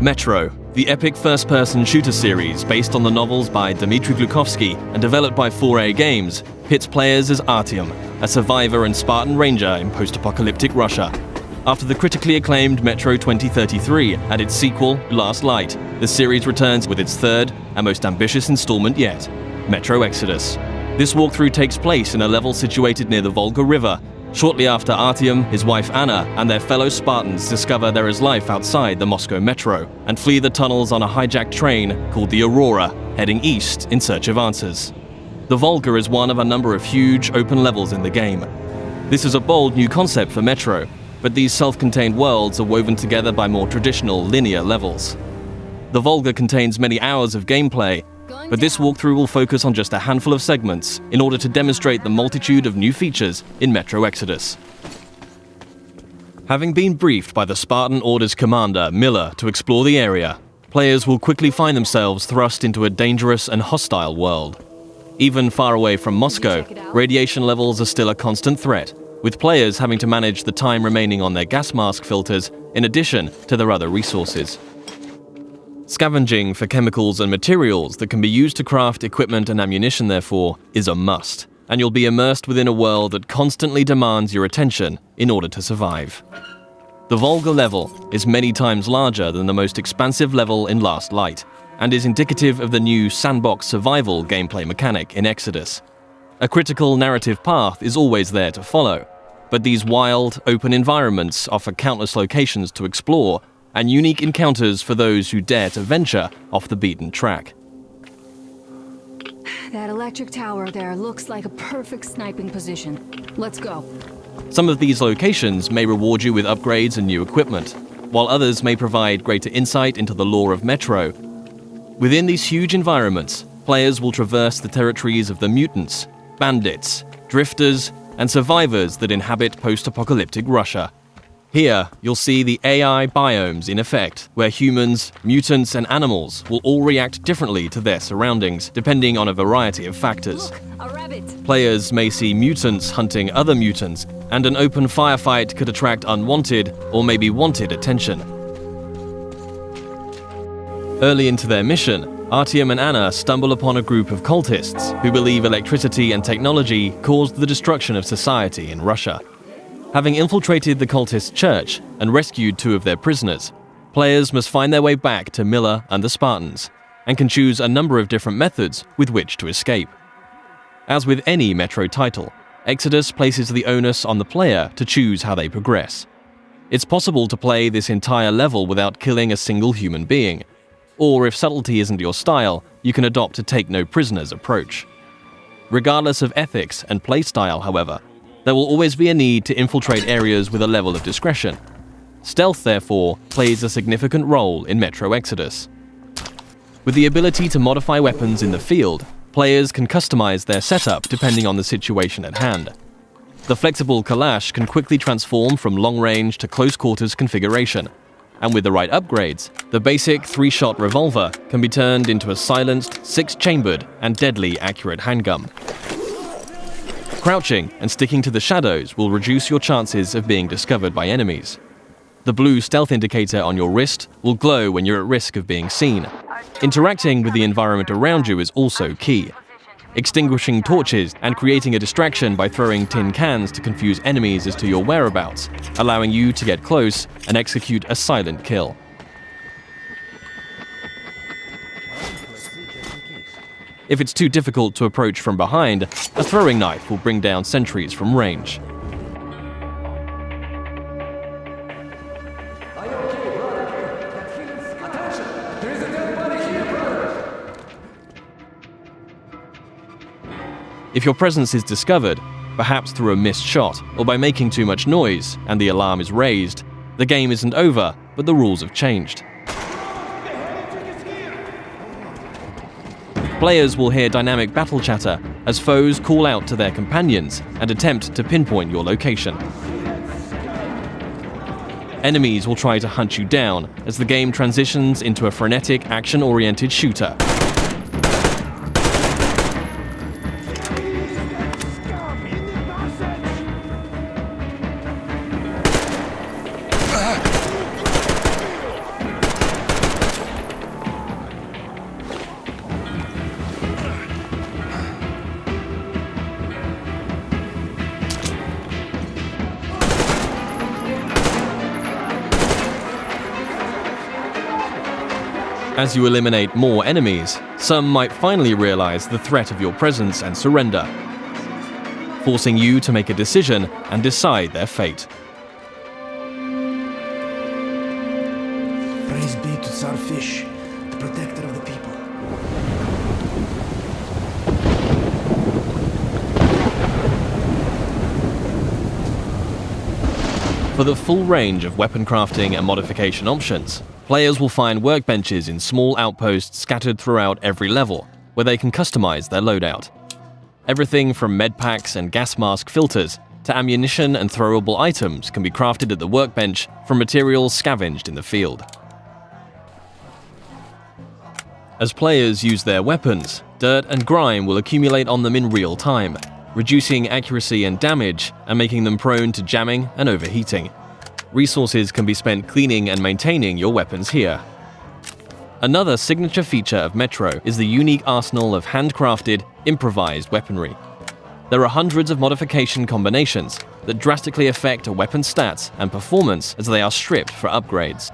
Metro, the epic first-person shooter series based on the novels by Dmitry Glukhovsky and developed by 4A Games, pits players as Artyom, a survivor and Spartan ranger in post-apocalyptic Russia. After the critically acclaimed Metro 2033 and its sequel, Last Light, the series returns with its third and most ambitious installment yet, Metro Exodus. This walkthrough takes place in a level situated near the Volga River, shortly after Artyom, his wife Anna, and their fellow Spartans discover there is life outside the Moscow metro and flee the tunnels on a hijacked train called the Aurora, heading east in search of answers. The Volga is one of a number of huge open levels in the game. This is a bold new concept for Metro, but these self-contained worlds are woven together by more traditional linear levels. The Volga contains many hours of gameplay, but this walkthrough will focus on just a handful of segments in order to demonstrate the multitude of new features in Metro Exodus. Having been briefed by the Spartan Order's commander, Miller, to explore the area, players will quickly find themselves thrust into a dangerous and hostile world. Even far away from Moscow, radiation levels are still a constant threat, with players having to manage the time remaining on their gas mask filters in addition to their other resources. Scavenging for chemicals and materials that can be used to craft equipment and ammunition, therefore, is a must, and you'll be immersed within a world that constantly demands your attention in order to survive. The Volga level is many times larger than the most expansive level in Last Light, and is indicative of the new sandbox survival gameplay mechanic in Exodus. A critical narrative path is always there to follow, but these wild, open environments offer countless locations to explore and unique encounters for those who dare to venture off the beaten track. That electric tower there looks like a perfect sniping position. Let's go. Some of these locations may reward you with upgrades and new equipment, while others may provide greater insight into the lore of Metro. Within these huge environments, players will traverse the territories of the mutants, bandits, drifters, and survivors that inhabit post-apocalyptic Russia. Here, you'll see the AI biomes in effect, where humans, mutants, and animals will all react differently to their surroundings, depending on a variety of factors. Look, a rabbit. Players may see mutants hunting other mutants, and an open firefight could attract unwanted or maybe wanted attention. Early into their mission, Artyom and Anna stumble upon a group of cultists who believe electricity and technology caused the destruction of society in Russia. Having infiltrated the cultist church and rescued 2 of their prisoners, players must find their way back to Miller and the Spartans, and can choose a number of different methods with which to escape. As with any Metro title, Exodus places the onus on the player to choose how they progress. It's possible to play this entire level without killing a single human being, or if subtlety isn't your style, you can adopt a take-no-prisoners approach. Regardless of ethics and playstyle, however, there will always be a need to infiltrate areas with a level of discretion. Stealth, therefore, plays a significant role in Metro Exodus. With the ability to modify weapons in the field, players can customize their setup depending on the situation at hand. The flexible Kalash can quickly transform from long-range to close-quarters configuration, and with the right upgrades, the basic 3-shot revolver can be turned into a silenced, 6-chambered, and deadly accurate handgun. Crouching and sticking to the shadows will reduce your chances of being discovered by enemies. The blue stealth indicator on your wrist will glow when you're at risk of being seen. Interacting with the environment around you is also key. Extinguishing torches and creating a distraction by throwing tin cans to confuse enemies as to your whereabouts, allowing you to get close and execute a silent kill. If it's too difficult to approach from behind, a throwing knife will bring down sentries from range. If your presence is discovered, perhaps through a missed shot or by making too much noise and the alarm is raised, the game isn't over, but the rules have changed. Players will hear dynamic battle chatter as foes call out to their companions and attempt to pinpoint your location. Enemies will try to hunt you down as the game transitions into a frenetic, action-oriented shooter. As you eliminate more enemies, some might finally realize the threat of your presence and surrender, forcing you to make a decision and decide their fate. Praise be to Tsar Fish, the protector of the people. For the full range of weapon crafting and modification options, players will find workbenches in small outposts scattered throughout every level, where they can customize their loadout. Everything from medpacks and gas mask filters to ammunition and throwable items can be crafted at the workbench from materials scavenged in the field. As players use their weapons, dirt and grime will accumulate on them in real time, reducing accuracy and damage and making them prone to jamming and overheating. Resources can be spent cleaning and maintaining your weapons here. Another signature feature of Metro is the unique arsenal of handcrafted, improvised weaponry. There are hundreds of modification combinations that drastically affect a weapon's stats and performance as they are stripped for upgrades.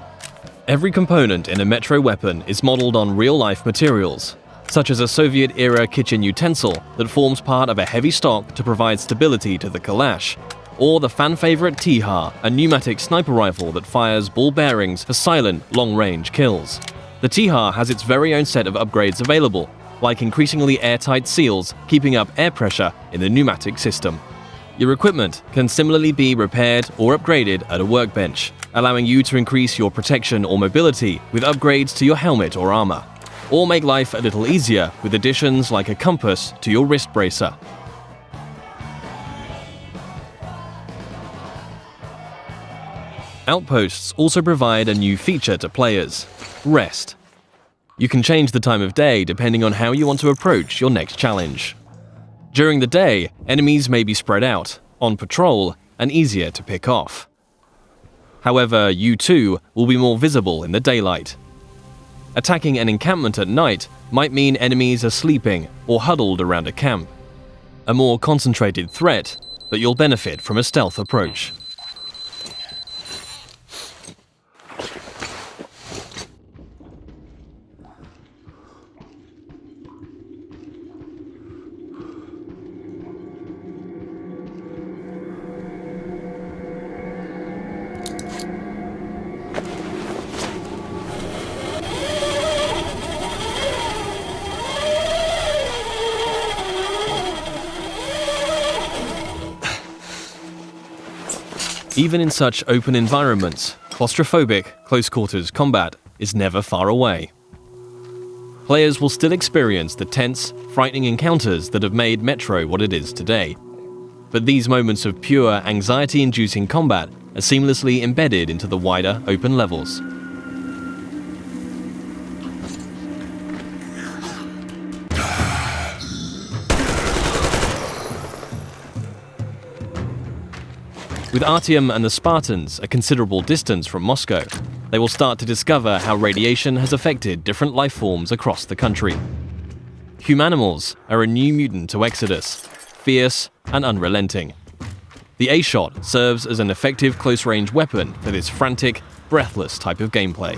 Every component in a Metro weapon is modeled on real-life materials, such as a Soviet-era kitchen utensil that forms part of a heavy stock to provide stability to the Kalash, or the fan-favorite T-HAR, a pneumatic sniper rifle that fires ball bearings for silent, long-range kills. The T-HAR has its very own set of upgrades available, like increasingly airtight seals keeping up air pressure in the pneumatic system. Your equipment can similarly be repaired or upgraded at a workbench, allowing you to increase your protection or mobility with upgrades to your helmet or armor, or make life a little easier with additions like a compass to your wrist bracer. Outposts also provide a new feature to players: rest. You can change the time of day depending on how you want to approach your next challenge. During the day, enemies may be spread out, on patrol, and easier to pick off. However, you too will be more visible in the daylight. Attacking an encampment at night might mean enemies are sleeping or huddled around a camp. A more concentrated threat, but you'll benefit from a stealth approach. Even in such open environments, claustrophobic, close-quarters combat is never far away. Players will still experience the tense, frightening encounters that have made Metro what it is today. But these moments of pure, anxiety-inducing combat are seamlessly embedded into the wider, open levels. With Artyom and the Spartans a considerable distance from Moscow, they will start to discover how radiation has affected different life forms across the country. Humanimals are a new mutant to Exodus, fierce and unrelenting. The A-Shot serves as an effective close-range weapon for this frantic, breathless type of gameplay,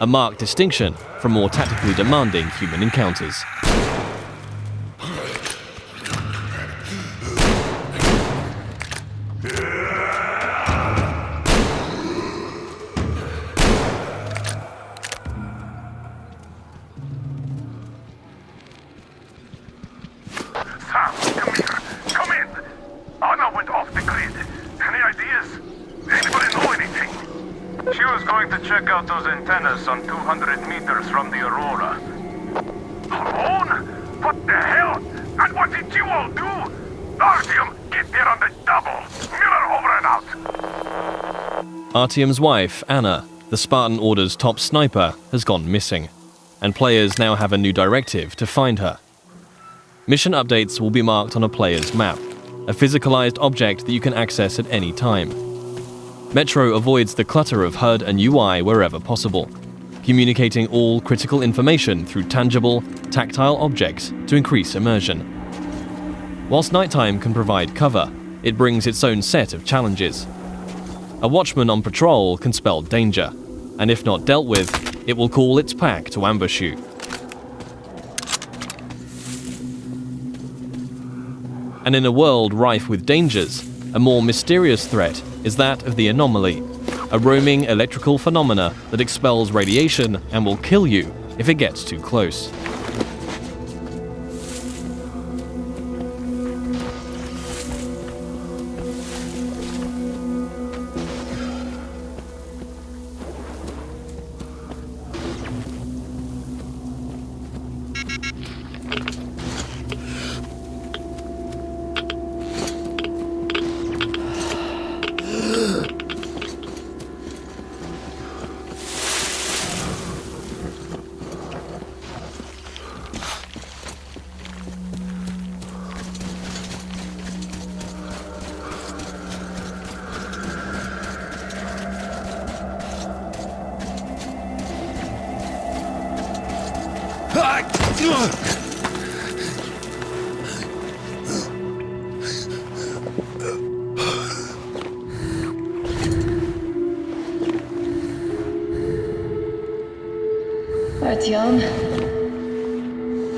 a marked distinction from more tactically demanding human encounters. Check out those antennas on 200 meters from the Aurora. Alone? What the hell? And what did you all do? Artyom, get there on the double. Miller over and out. Artyom's wife, Anna, the Spartan Order's top sniper, has gone missing, and players now have a new directive to find her. Mission updates will be marked on a player's map, a physicalized object that you can access at any time. Metro avoids the clutter of HUD and UI wherever possible, communicating all critical information through tangible, tactile objects to increase immersion. Whilst nighttime can provide cover, it brings its own set of challenges. A watchman on patrol can spell danger, and if not dealt with, it will call its pack to ambush you. And in a world rife with dangers, a more mysterious threat is that of the anomaly, a roaming electrical phenomena that expels radiation and will kill you if it gets too close. Artyom,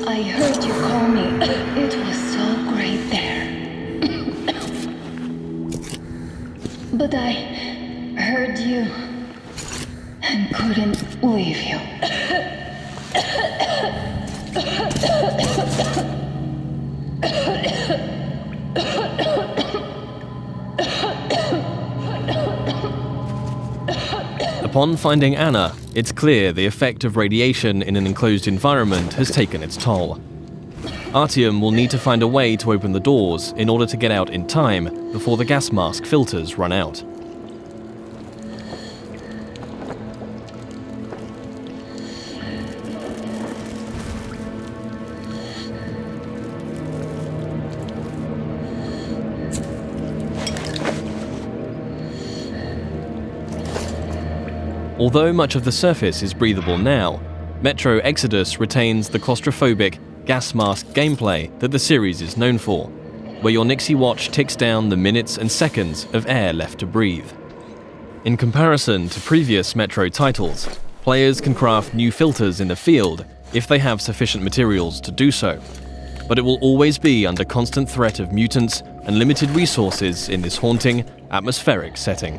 I heard you call me. It was so great there. But I heard you and couldn't leave you. Upon finding Anna, it's clear the effect of radiation in an enclosed environment has taken its toll. Artyom will need to find a way to open the doors in order to get out in time before the gas mask filters run out. Although much of the surface is breathable now, Metro Exodus retains the claustrophobic, gas mask gameplay that the series is known for, where your Nixie watch ticks down the minutes and seconds of air left to breathe. In comparison to previous Metro titles, players can craft new filters in the field if they have sufficient materials to do so, but it will always be under constant threat of mutants and limited resources in this haunting, atmospheric setting.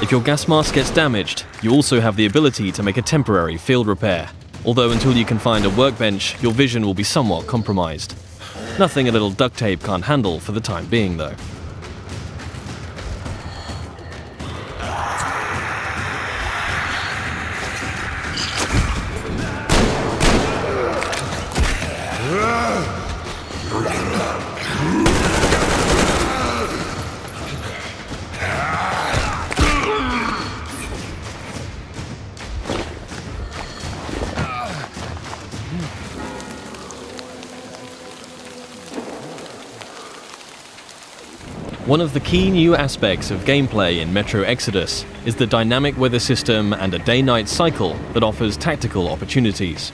If your gas mask gets damaged, you also have the ability to make a temporary field repair, although until you can find a workbench, your vision will be somewhat compromised. Nothing a little duct tape can't handle for the time being, though. One of the key new aspects of gameplay in Metro Exodus is the dynamic weather system and a day-night cycle that offers tactical opportunities.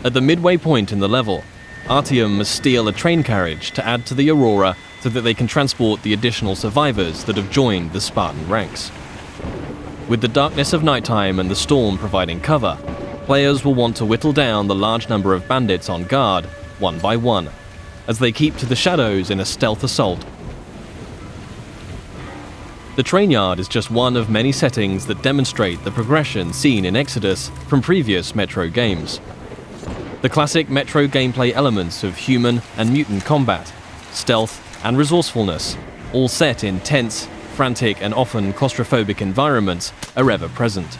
At the midway point in the level, Artyom must steal a train carriage to add to the Aurora so that they can transport the additional survivors that have joined the Spartan ranks. With the darkness of nighttime and the storm providing cover, players will want to whittle down the large number of bandits on guard, one by one, as they keep to the shadows in a stealth assault. The train yard is just one of many settings that demonstrate the progression seen in Exodus from previous Metro games. The classic Metro gameplay elements of human and mutant combat, stealth and resourcefulness, all set in tense, frantic and often claustrophobic environments are ever present.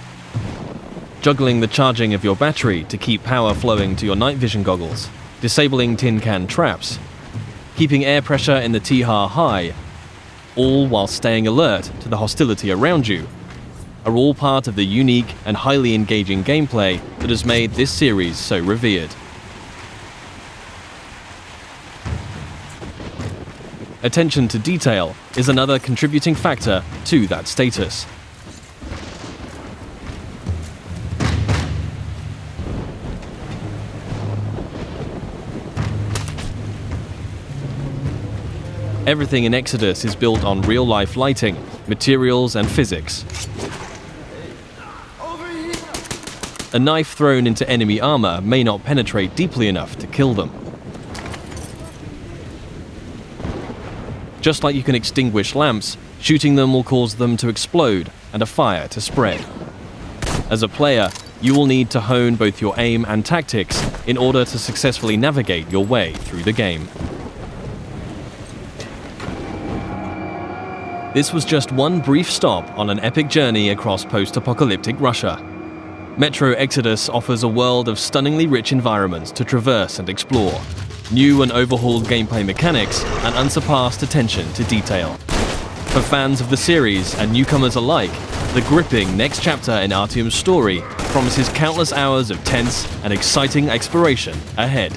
Juggling the charging of your battery to keep power flowing to your night vision goggles, disabling tin can traps, keeping air pressure in the Tihar high, all while staying alert to the hostility around you, are all part of the unique and highly engaging gameplay that has made this series so revered. Attention to detail is another contributing factor to that status. Everything in Exodus is built on real-life lighting, materials, and physics. A knife thrown into enemy armor may not penetrate deeply enough to kill them. Just like you can extinguish lamps, shooting them will cause them to explode and a fire to spread. As a player, you will need to hone both your aim and tactics in order to successfully navigate your way through the game. This was just one brief stop on an epic journey across post-apocalyptic Russia. Metro Exodus offers a world of stunningly rich environments to traverse and explore, new and overhauled gameplay mechanics, and unsurpassed attention to detail. For fans of the series and newcomers alike, the gripping next chapter in Artyom's story promises countless hours of tense and exciting exploration ahead.